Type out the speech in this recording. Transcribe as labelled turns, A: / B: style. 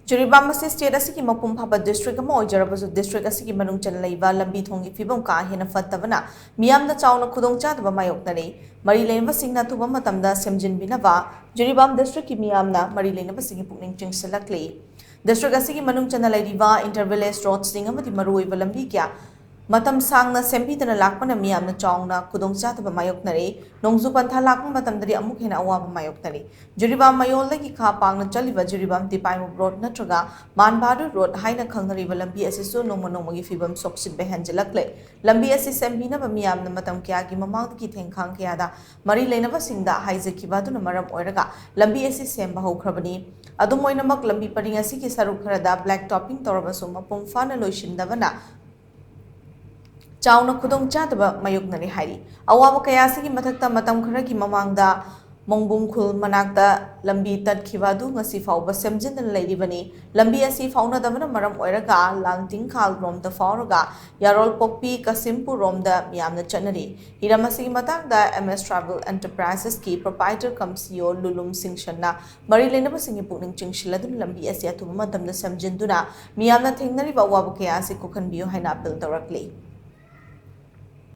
A: Jiribam state asiki mapum phaba district ama oijarabasu district asiki Manung Channa Leiba Lambi Thong PHIVAM ka HENNA PHATTABANA Meeyam Da Chaona Khudong Chadaba Mayoknare Mari Leiba Singna Thuba matamda semjinbinaba Jiribam district ki Meeyamna Mari Leiba Singi pukning chingsalakle district asiki Manung Channa Leiba intervillage road sing amati maruoiba lambi kya Matam sangna sempitana lakpana Meeyam Da Chaona Khudong Chadaba Mayoknare nongzu pantha lakpa matamdari amuk hena awaba mayoknare Jiribam mayolagi kha pangna chaliba Jiribam tipaimu road natraga Manbadu road haina khangnariba lambi asisu nongmagi PHIVAM soksit behanjalakle lambi asi sempina ba Meeyam na matam kya gi mamang ki thengkhang kya da mari leinaba singda haijakiba duna maram oiraga lambi asi semba hokrabani adum oinamak lambi paring asi ki saruk kharada black topping torabasu mapung fana loishindabana Chaona Khudong Chadaba Mayoknare hari awaba kayasigi mathakta matam kharagi mamangda Mongbung khul manakta lambi tat khibadu ngasi fauba semjindan leiribani lambi asi fauna dabana maram oiraga langting khal rom da fauraga yarol pokpi kasimpur rom da Meeyam chanari hiramasi matangda MS Travel Enterprises ki proprietor cum CEO Lulum Singh Shanna mari lenaba singi pukning chingshladun lambi asi atuma matamda semjinduna Meeyam thengnari ba awaba kayasi kokhanbiyo haina appeal tawrakle